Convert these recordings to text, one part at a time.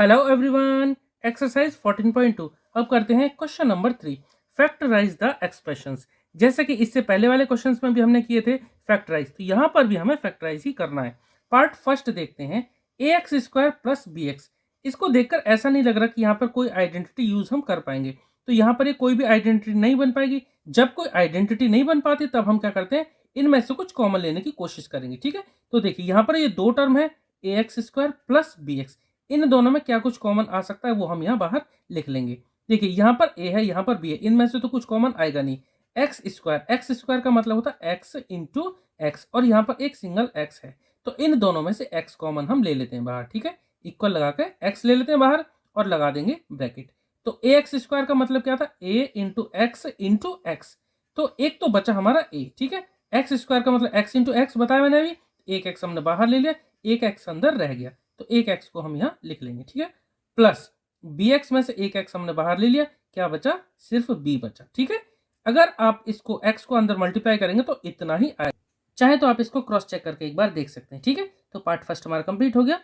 Hello everyone, exercise 14.2। अब करते हैं question number 3, factorise the expressions. जैसे कि इससे पहले वाले क्वेश्चंस में भी हमने किए थे फैक्टराइज, तो यहाँ पर भी हमें फैक्टराइज ही करना है। पार्ट फर्स्ट देखते हैं, A X square plus B X. इसको देखकर ऐसा नहीं लग रहा कि यहाँ पर कोई आइडेंटिटी यूज हम कर पाएंगे, तो यहाँ पर ये कोई भी आइडेंटिटी नहीं बन पाएगी। जब कोई आइडेंटिटी नहीं बन पाती तब हम क्या करते हैं, इनमें से कुछ कॉमन लेने की कोशिश करेंगे। ठीक है, तो देखिए यहाँ पर ये दो टर्म है, A X square plus B X. इन दोनों में क्या कुछ कॉमन आ सकता है वो हम यहाँ बाहर लिख लेंगे। देखिए यहाँ पर ए है, यहाँ पर बी है, इनमें से तो कुछ कॉमन आएगा नहीं। एक्स स्क्वायर का मतलब होता है एक्स इंटू एक्स, और यहाँ पर एक सिंगल एक्स है, तो इन दोनों में से एक्स कॉमन हम ले लेते हैं बाहर। ठीक है, इक्वल लगा के एक्स ले लेते हैं बाहर और लगा देंगे ब्रैकेट। तो ए एक्स स्क्वायर का मतलब क्या था, ए इंटू एक्स। तो एक तो बचा हमारा ए। ठीक है, एक्स स्क्वायर का मतलब एक्स इंटू एक्स बताया मैंने अभी, एक एक्स हमने बाहर ले लिया, एक एक्स अंदर रह गया, तो एक एक्स को हम यहाँ लिख लेंगे। ठीक है, प्लस बी एक्स में से एक एक्स हमने बाहर ले लिया, क्या बचा, सिर्फ बी बचा। ठीक है, अगर आप इसको एक्स को अंदर मल्टीप्लाई करेंगे तो इतना ही आएगा। चाहे तो आप इसको क्रॉस चेक करके एक बार देख सकते हैं। ठीक है, तो पार्ट फर्स्ट हमारा कंप्लीट हो गया।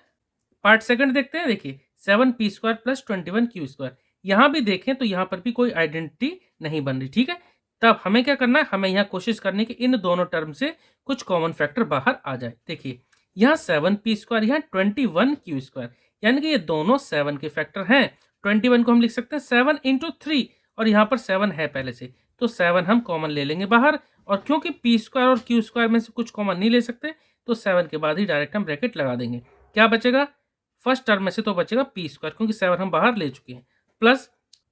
पार्ट सेकंड देखते हैं। देखिए 7p² प्लस 21q², यहाँ भी देखें तो यहाँ पर भी कोई आइडेंटिटी नहीं बन रही। ठीक है, तब हमें क्या करना है, हमें यहाँ कोशिश करनी कि इन दोनों टर्म से कुछ कॉमन फैक्टर बाहर आ जाए। देखिए यहाँ 7p², यहाँ 21q², यानी कि ये दोनों 7 के फैक्टर हैं। 21 को हम लिख सकते हैं 7 इंटू 3, और यहाँ पर 7 है पहले से, तो 7 हम कॉमन ले लेंगे बाहर। और क्योंकि p² और q² में से कुछ कॉमन नहीं ले सकते, तो 7 के बाद ही डायरेक्ट हम ब्रैकेट लगा देंगे। क्या बचेगा, फर्स्ट टर्म में से तो बचेगा p², क्योंकि 7 हम बाहर ले चुके हैं, प्लस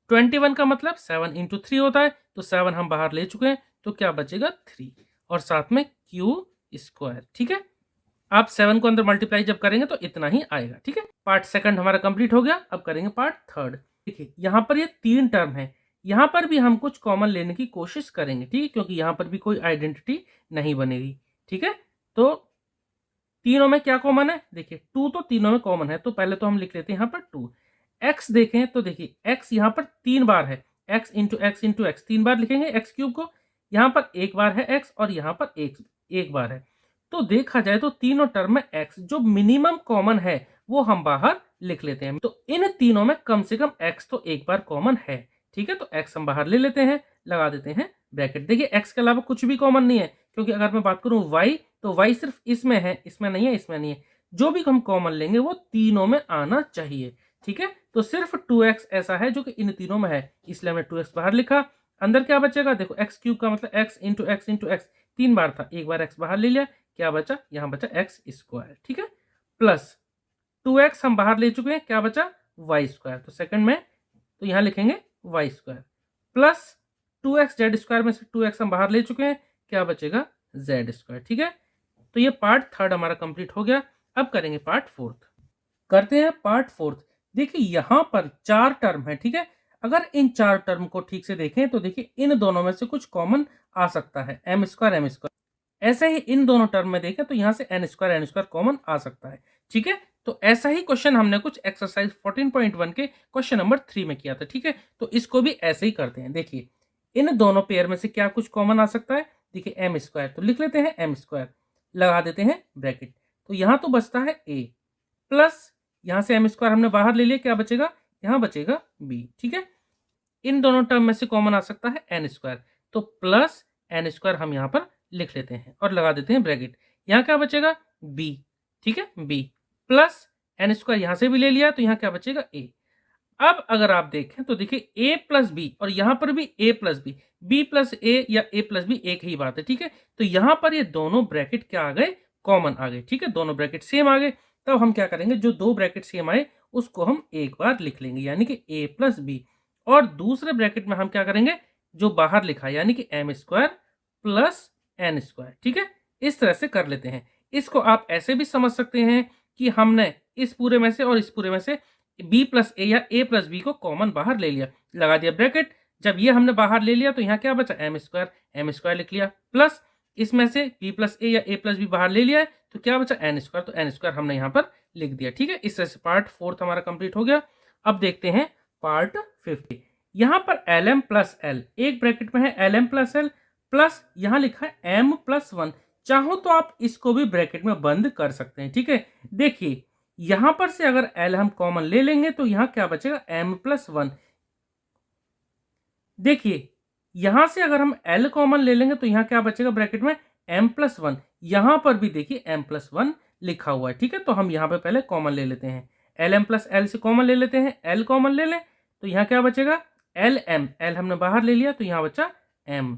21 का मतलब 7 इंटू 3 होता है, तो 7 हम बाहर ले चुके हैं, तो क्या बचेगा 3, और साथ में q²। ठीक है, आप 7 को अंदर मल्टीप्लाई जब करेंगे तो इतना ही आएगा। ठीक है, पार्ट सेकंड हमारा कंप्लीट हो गया। अब करेंगे पार्ट थर्ड। देखिए यहाँ पर ये 3 टर्म है, यहाँ पर भी हम कुछ कॉमन लेने की कोशिश करेंगे। ठीक है, क्योंकि यहाँ पर भी कोई आइडेंटिटी नहीं बनेगी। ठीक है, तो तीनों में क्या कॉमन है, देखिए 2 तो तीनों में कॉमन है, तो पहले तो हम लिख लेते हैं यहाँ पर 2। एक्स देखें तो देखिए एक्स यहाँ पर 3 बार है, एक्स इंटू एक्स 3 बार लिखेंगे एक्स क्यूब को। यहाँ पर एक बार है एक्स, और यहाँ पर एक बार है, तो देखा जाए तो तीनों टर्म में एक्स जो मिनिमम कॉमन है वो हम बाहर लिख लेते हैं। तो इन तीनों में कम से कम एक्स तो एक बार कॉमन है। ठीक है, तो एक्स हम बाहर ले लेते हैं, लगा देते हैं ब्रैकेट। देखिए एक्स के अलावा कुछ भी कॉमन नहीं है, क्योंकि अगर मैं बात करूं वाई, तो वाई सिर्फ इसमें है, इसमें नहीं है, इसमें नहीं है। जो भी हम कॉमन लेंगे वो तीनों में आना चाहिए। ठीक है, तो सिर्फ 2x ऐसा है जो कि इन तीनों में है, इसलिए हमने 2x बाहर लिखा। अंदर क्या बचेगा, देखो एक्स क्यूब का मतलब एक्स इंटू एक्स 3 बार था, एक बार एक्स बाहर ले लिया, क्या बचा, यहाँ बचा x²। ठीक है, प्लस 2x हम बाहर ले चुके हैं, क्या बचा, y²। तो सेकंड में तो यहाँ लिखेंगे y², प्लस 2x z² में से 2x हम बाहर ले चुके हैं, क्या बचेगा, z²। ठीक है, तो ये पार्ट थर्ड हमारा कंप्लीट हो गया। अब करेंगे पार्ट फोर्थ। करते हैं पार्ट फोर्थ। देखिए यहाँ पर 4 टर्म है। ठीक है, अगर इन 4 टर्म को ठीक से देखें तो देखिए इन दोनों में से कुछ कॉमन आ सकता है, m²। ऐसे ही इन दोनों टर्म में देखें तो यहाँ से n² कॉमन आ सकता है। ठीक है, तो ऐसा ही क्वेश्चन हमने कुछ एक्सरसाइज 14.1 के क्वेश्चन नंबर 3 में किया था। ठीक है, तो इसको भी ऐसे ही करते हैं। देखिए इन दोनों पेयर में से क्या कुछ कॉमन आ सकता है, देखिए m², तो लिख लेते हैं m², लगा देते हैं ब्रैकेट। तो यहाँ तो बचता है a, प्लस यहाँ से m² हमने बाहर ले लिया, क्या बचेगा, यहाँ बचेगा b। ठीक है, इन दोनों टर्म में से कॉमन आ सकता है n², तो प्लस n² हम यहाँ पर लिख लेते हैं और लगा देते हैं ब्रैकेट। यहाँ क्या बचेगा, b। ठीक है, b प्लस n² यहाँ से भी ले लिया, तो यहाँ क्या बचेगा, a। अब अगर आप देखें तो देखिए a प्लस बी, और यहाँ पर भी a plus B, b plus a या a प्लस बी एक ही बात है। ठीक है, तो यहाँ पर ये दोनों ब्रैकेट क्या आ गए, कॉमन आ गए। ठीक है, दोनों ब्रैकेट सेम आ गए। तब हम क्या करेंगे, जो दो ब्रैकेट सेम आए उसको हम एक बार लिख लेंगे, यानी कि a प्लस बी, और दूसरे ब्रैकेट में हम क्या करेंगे, जो बाहर लिखा यानी कि m² प्लस n²। ठीक है, इस तरह से कर लेते हैं। इसको आप ऐसे भी समझ सकते हैं कि हमने इस पूरे में से और इस पूरे में से b प्लस ए या a प्लस बी को कॉमन बाहर ले लिया, लगा दिया ब्रैकेट। जब ये हमने बाहर ले लिया तो यहाँ क्या बचा, m² लिख लिया, प्लस इसमें से b प्लस ए या a प्लस बी बाहर ले लिया है, तो क्या बचा, n², तो n² हमने यहाँ पर लिख दिया। ठीक है, इस तरह से पार्ट फोर्थ हमारा कंप्लीट हो गया। अब देखते हैं पार्ट 50। यहाँ पर lm प्लस l, एक ब्रैकेट में है lm प्लस l, प्लस यहाँ लिखा है m+1। चाहो तो आप इसको भी ब्रैकेट में बंद कर सकते हैं। ठीक है, देखिए यहां पर से अगर l हम कॉमन ले लेंगे तो यहां क्या बचेगा, m+1। देखिए यहां से अगर हम l कॉमन ले लेंगे तो यहां क्या बचेगा ब्रैकेट में, m+1। यहां पर भी देखिए m+1 लिखा हुआ है, ठीक है। तो हम यहां पे पहले कॉमन ले लेते हैं, lm+l से कॉमन ले लेते हैं, l कॉमन ले लें तो यहां क्या बचेगा, lm, l हमने बाहर ले लिया तो यहां बचा m,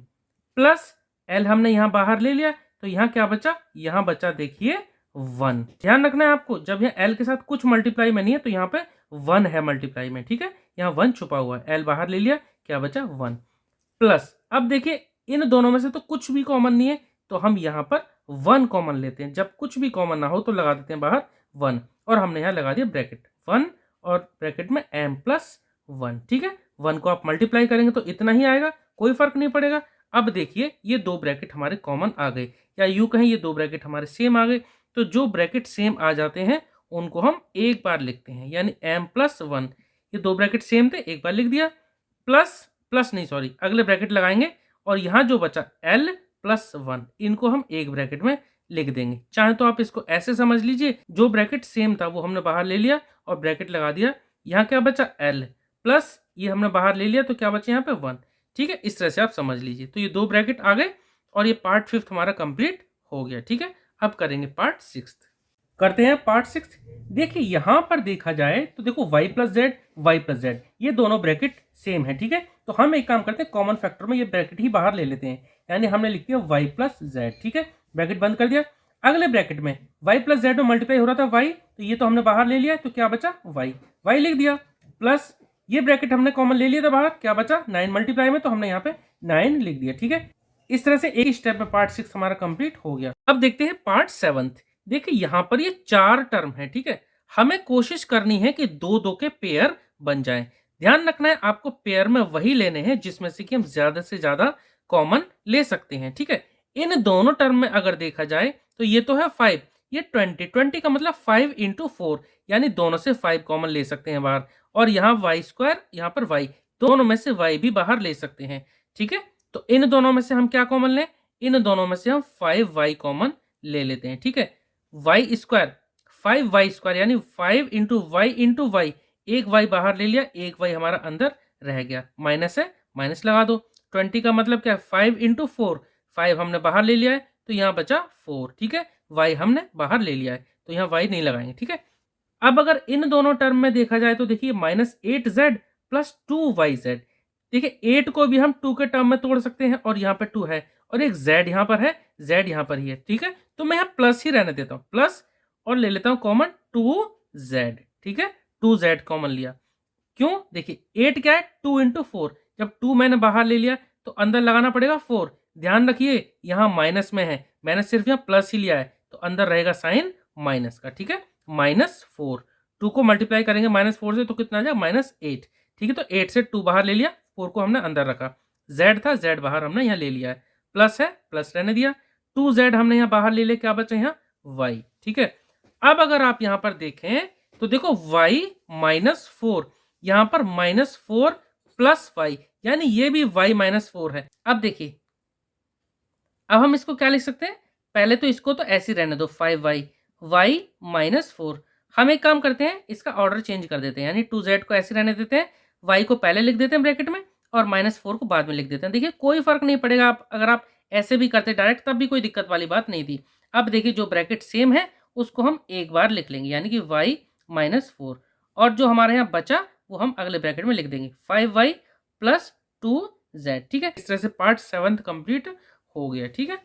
प्लस l हमने यहां बाहर ले लिया तो यहां क्या बचा, यहां बचा देखिए 1। ध्यान रखना है आपको, जब यहाँ l के साथ कुछ मल्टीप्लाई में नहीं है तो यहाँ पे 1 है मल्टीप्लाई में, ठीक है। यहाँ 1 छुपा हुआ है, l बाहर ले लिया, क्या बचा 1, प्लस अब देखिए इन दोनों में से तो कुछ भी कॉमन नहीं है तो हम यहाँ पर 1 कॉमन लेते हैं। जब कुछ भी कॉमन ना हो तो लगा देते हैं बाहर 1, और हमने यहाँ लगा दिया ब्रैकेट 1 और ब्रैकेट में m+1, ठीक है। 1 को आप मल्टीप्लाई करेंगे तो इतना ही आएगा, कोई फर्क नहीं पड़ेगा। अब देखिए ये दो ब्रैकेट हमारे कॉमन आ गए, या यूं कहें ये दो ब्रैकेट हमारे सेम आ गए। तो जो ब्रैकेट सेम आ जाते हैं उनको हम एक बार लिखते हैं, यानी m+1, ये दो ब्रैकेट सेम थे एक बार लिख दिया, प्लस नहीं सॉरी अगले ब्रैकेट लगाएंगे और यहाँ जो बचा l+1 इनको हम एक ब्रैकेट में लिख देंगे। चाहे तो आप इसको ऐसे समझ लीजिए, जो ब्रैकेट सेम था वो हमने बाहर ले लिया और ब्रैकेट लगा दिया, यहाँ क्या बचा l, प्लस ये हमने बाहर ले लिया तो क्या बचा यहाँ पे 1, ठीक है। इस तरह से आप समझ लीजिए। तो ये दो ब्रैकेट आ गए और ये पार्ट 5th हमारा कंप्लीट हो गया, ठीक है। अब करेंगे पार्ट 6th, करते हैं पार्ट 6th। देखिए यहां पर देखा जाए तो देखो y+z ये दोनों ब्रैकेट सेम है, ठीक है। तो हम एक काम करते हैं, कॉमन फैक्टर में ये ब्रैकेट ही बाहर ले लेते हैं, यानी हमने लिख दिया y+z, ठीक है। ब्रैकेट बंद कर दिया। अगले ब्रैकेट में y+z में मल्टीप्लाई हो रहा था y, तो ये तो हमने बाहर ले लिया, तो क्या बचा y लिख दिया, प्लस ये ब्रैकेट हमने कॉमन ले लिया था बाहर, क्या बचा 9 मल्टीप्लाई में, तो हमने यहाँ पे 9 लिख दिया, ठीक है। इस तरह से एक स्टेप में पार्ट 6 हमारा कंप्लीट हो गया। अब देखते हैं पार्ट 7th। देखिए यहां पर ये 4 टर्म है, ठीक है। हमें कोशिश करनी है कि दो दो के पेयर बन जाएं। ध्यान रखना है आपको पेयर में वही लेने हैं जिसमें से कि हम ज्यादा से ज्यादा कॉमन ले सकते हैं, ठीक है। इन दोनों टर्म में अगर देखा जाए तो ये तो है 5, ये 20 का मतलब 5 × 4, यानी दोनों से 5 कॉमन ले सकते हैं बाहर, और यहाँ y², यहाँ पर y, दोनों में से y भी बाहर ले सकते हैं, ठीक है। तो इन दोनों में से हम क्या कॉमन लें, इन दोनों में से हम 5y कॉमन ले लेते हैं, ठीक है। y², 5y² यानी 5 × y × y, एक y बाहर ले लिया, एक y हमारा अंदर रह गया, माइनस है माइनस लगा दो। 20 का मतलब क्या है 5 × 4, 5 हमने बाहर ले लिया है तो यहाँ बचा 4, ठीक है। y हमने बाहर ले लिया है तो यहाँ y नहीं लगाएंगे, ठीक है। अब अगर इन दोनों टर्म में देखा जाए तो देखिए -8z + 2yz, देखिए 8 को भी हम 2 के टर्म में तोड़ सकते हैं और यहाँ पे 2 है और एक z यहाँ पर है, z यहाँ पर ही है, ठीक है। तो मैं यहाँ प्लस ही रहने देता हूँ, प्लस, और ले लेता हूँ कॉमन 2z, ठीक है। 2z कॉमन लिया, क्यों, देखिए 8 क्या है 2 × 4, जब 2 मैंने बाहर ले लिया तो अंदर लगाना पड़ेगा 4। ध्यान रखिए यहाँ माइनस में है, मैंने सिर्फ यहाँ प्लस ही लिया है तो अंदर रहेगा साइन माइनस का, ठीक है। -4, 2 को मल्टीप्लाई करेंगे -4 से तो कितना आ जाएगा -8, ठीक है। तो 8 से 2 बाहर ले लिया, 4 को हमने अंदर रखा, z था z बाहर हमने यहाँ ले लिया है, प्लस है प्लस रहने दिया, 2z हमने यहाँ बाहर ले लिया, क्या बचा यहाँ y, ठीक है। अब अगर आप यहाँ पर देखें तो देखो y -4, यहाँ पर -4 + y, यानी ये भी y -4 है। अब देखिए अब हम इसको क्या लिख सकते हैं, पहले तो इसको तो ऐसे रहने दो 5y, y -4। हम एक काम करते हैं, इसका ऑर्डर चेंज कर देते हैं, यानी 2z को ऐसे रहने देते हैं, y को पहले लिख देते हैं ब्रैकेट में और -4 को बाद में लिख देते हैं। देखिए कोई फर्क नहीं पड़ेगा, आप अगर आप ऐसे भी करते डायरेक्ट तब भी कोई दिक्कत वाली बात नहीं थी। अब देखिए जो ब्रैकेट सेम है उसको हम एक बार लिख लेंगे, यानी कि y -4, और जो हमारे यहाँ बचा वो हम अगले ब्रैकेट में लिख देंगे 5y + 2z, ठीक है। इस तरह से पार्ट 7th कंप्लीट हो गया, ठीक है।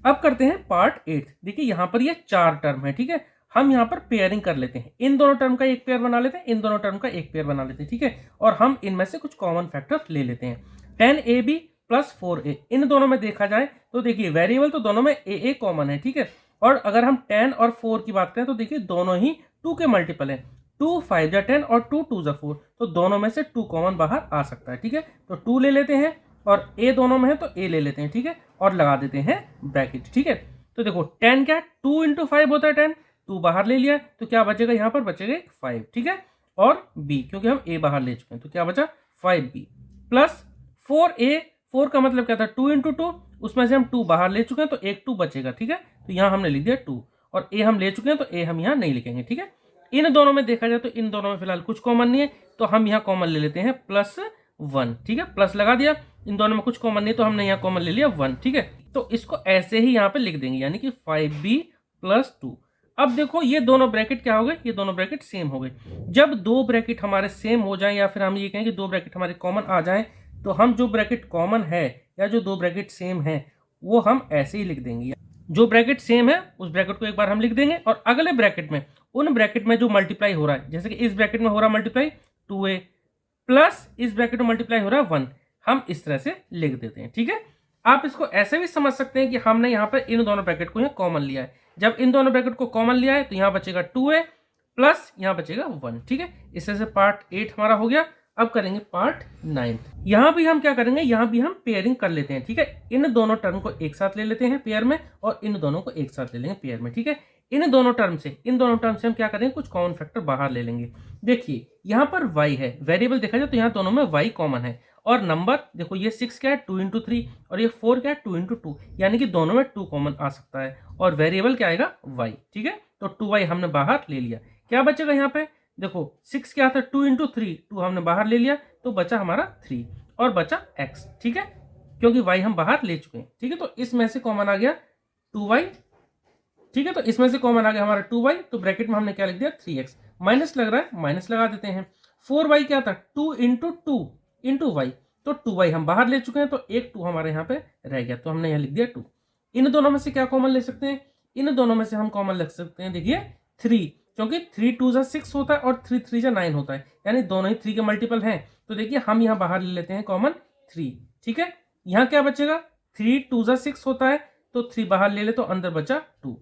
अब करते हैं पार्ट 8th। देखिए यहाँ पर ये 4 टर्म है, ठीक है। हम यहाँ पर पेयरिंग कर लेते हैं, इन दोनों टर्म का एक पेयर बना लेते हैं, इन दोनों टर्म का एक पेयर बना लेते हैं, ठीक है। और हम इनमें से कुछ कॉमन फैक्टर ले लेते हैं। 10ab + 4a, इन दोनों में देखा जाए तो देखिए वेरिएबल तो दोनों में a कॉमन है, ठीक है। और अगर हम 10 और 4 की बात करें तो देखिए दोनों ही 2 के मल्टीपल है, 2 5 जा 10 और 2 2 जा 4, तो दोनों में से 2 कॉमन बाहर आ सकता है, ठीक है। तो 2 ले लेते हैं और a दोनों में है तो a ले लेते हैं, ठीक है, और लगा देते हैं ब्रैकेट, ठीक है। तो देखो 10 क्या 2 × 5 होता है 10, 2 बाहर ले लिया तो क्या बचेगा, यहाँ पर बचेगा 5, ठीक है, और b, क्योंकि हम a बाहर ले चुके हैं तो क्या बचा 5b + 4a, 4 का मतलब क्या था 2 × 2, उसमें से हम 2 बाहर ले चुके हैं तो एक 2 बचेगा, ठीक है। तो यहाँ हमने लिख दिया 2, और a हम ले चुके हैं तो a हम यहाँ नहीं लिखेंगे, ठीक है। इन दोनों में देखा जाए तो इन दोनों में फिलहाल कुछ कॉमन नहीं है, तो हम यहाँ कॉमन ले लेते हैं +1। ठीक है, प्लस लगा दिया, इन दोनों में कुछ कॉमन नहीं तो हमने यहाँ कॉमन ले लिया 1। ठीक है, तो इसको ऐसे ही यहाँ पे लिख देंगे, यानी कि 5b + 2। अब देखो ये दोनों ब्रैकेट क्या हो गए, ये दोनों ब्रैकेट सेम हो गए। जब दो ब्रैकेट हमारे सेम हो जाए, या फिर हम ये कहें कि दो ब्रैकेट हमारे कॉमन आ जाए, तो हम जो ब्रैकेट कॉमन है या जो दो ब्रैकेट सेम है वो हम ऐसे ही लिख देंगे। जो ब्रैकेट सेम है उस ब्रैकेट को एक बार हम लिख देंगे, और अगले ब्रैकेट में उन ब्रैकेट में जो मल्टीप्लाई हो रहा है, जैसे कि इस ब्रैकेट में हो रहा है मल्टीप्लाई 2a प्लस इस ब्रैकेट में मल्टीप्लाई हो रहा है 1, हम इस तरह से लिख देते हैं। ठीक है, आप इसको ऐसे भी समझ सकते हैं कि हमने यहाँ पर इन दोनों ब्रैकेट को यहाँ कॉमन लिया है। जब इन दोनों ब्रैकेट को कॉमन लिया है तो यहाँ बचेगा 2a प्लस यहाँ बचेगा 1। ठीक है, इस तरह से पार्ट 8 हमारा हो गया। अब करेंगे पार्ट 9। यहाँ भी हम क्या करेंगे, यहाँ भी हम पेयरिंग कर लेते हैं। ठीक है, इन दोनों टर्म को एक साथ ले लेते हैं पेयर में, और इन दोनों को एक साथ ले लेंगे पेयर में। ठीक है, इन दोनों टर्म से हम क्या करेंगे, कुछ कॉमन फैक्टर बाहर ले लेंगे। देखिए यहाँ पर y है, वेरिएबल देखा जाए तो यहाँ दोनों में y कॉमन है, और नंबर देखो ये 6 क्या है 2 × 3, और ये 4 क्या है 2 × 2, यानी कि दोनों में 2 कॉमन आ सकता है, और वेरिएबल क्या आएगा y। ठीक है, तो 2y हमने बाहर ले लिया। क्या बचेगा यहाँ पे, देखो 6 क्या था 2 × 3, 2 हमने बाहर ले लिया, तो बचा हमारा 3 और बचा x। ठीक है, क्योंकि y हम बाहर ले चुके हैं। ठीक है, तो इसमें से कॉमन आ गया 2y। ठीक है, तो इसमें से कॉमन आ गया हमारा 2y, तो ब्रैकेट में हमने क्या लिख दिया 3x। माइनस लग रहा है, माइनस लगा देते हैं। 4y क्या था 2 × 2 × y, तो 2y हम बाहर ले चुके हैं, तो एक 2 हमारे यहाँ पे रह गया, तो हमने यहाँ लिख दिया 2। इन दोनों में से क्या कॉमन ले सकते हैं, इन दोनों में से हम कॉमन लिख सकते हैं, देखिए 3, क्योंकि 3 × 2 = 6 होता है और 3 × 3 = 9 होता है, यानी दोनों ही 3 के मल्टीपल हैं। तो देखिए हम यहाँ बाहर ले लेते हैं कॉमन 3। ठीक है, यहाँ क्या बचेगा 3 × 2 = 6 होता है, तो 3 बाहर ले ले तो अंदर बचा 2।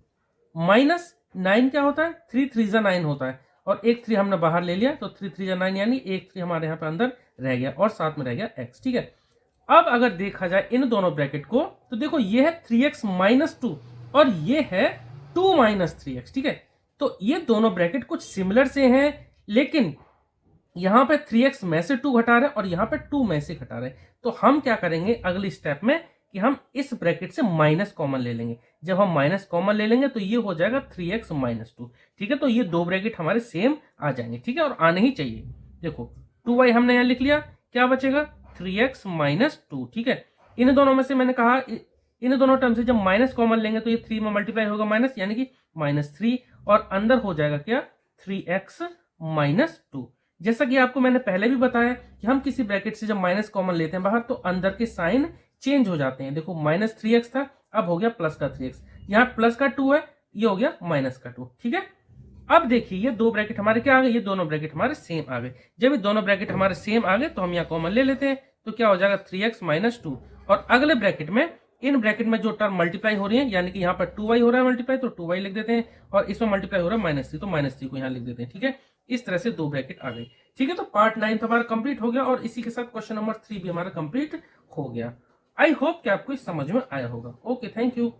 माइनस 9 क्या होता है 3 × 3 = 9 होता है, और एक 3 हमने बाहर ले लिया, तो 3 × 3 = 9, यानी एक 3 हमारे यहाँ पे अंदर रह गया, और साथ में रह गया x। ठीक है, अब अगर देखा जाए इन दोनों ब्रैकेट को, तो देखो ये है 3x - 2 और ये है 2 - 3x। ठीक है, तो ये दोनों ब्रैकेट कुछ सिमिलर से हैं, लेकिन यहाँ पे 3x में से 2 घटा रहे हैं और यहाँ पे 2 में से घटा रहे हैं। तो हम क्या करेंगे अगली स्टेप में कि हम इस ब्रैकेट से माइनस कॉमन ले लेंगे। जब हम माइनस कॉमन ले लेंगे तो ये हो जाएगा 3x - 2। ठीक है, तो ये दो ब्रैकेट हमारे सेम आ जाएंगे। ठीक है, और आने ही चाहिए। देखो 2y हमने यहाँ लिख लिया, क्या बचेगा 3x - 2। ठीक है, इन दोनों में से मैंने कहा इन दोनों टर्म से जब माइनस कॉमन लेंगे तो ये 3 में मल्टीप्लाई होगा माइनस, यानी कि -3, और अंदर हो जाएगा क्या 3x - 2। जैसा कि आपको मैंने पहले भी बताया कि हम किसी ब्रैकेट से जब माइनस कॉमन लेते हैं बाहर, तो अंदर के साइन चेंज हो जाते हैं। देखो -3x था, अब हो गया +3x, यहाँ प्लस का 2 है, ये हो गया -2। ठीक है, अब देखिए ये दो ब्रैकेट हमारे क्या आ गए, ये दोनों ब्रैकेट हमारे सेम आ गए। जब ये दोनों ब्रैकेट हमारे सेम आ गए तो हम यहाँ कॉमन ले लेते हैं, तो क्या हो जाएगा 3x - 2, और अगले ब्रैकेट में इन ब्रैकेट में जो टर्म मल्टीप्लाई हो रही है, यानी कि यहाँ पर 2y हो रहा है मल्टीप्लाई, तो 2y लिख देते हैं, और इसमें मल्टीप्लाई हो रहा है -3, तो -3 को यहाँ लिख देते हैं। ठीक है, इस तरह से दो ब्रैकेट आ गए। ठीक है, तो पार्ट 9 हमारा कंप्लीट हो गया, और इसी के साथ क्वेश्चन नंबर 3 भी हमारा कंप्लीट हो गया। आई होप कि आपको समझ में आया होगा। Okay, thank you.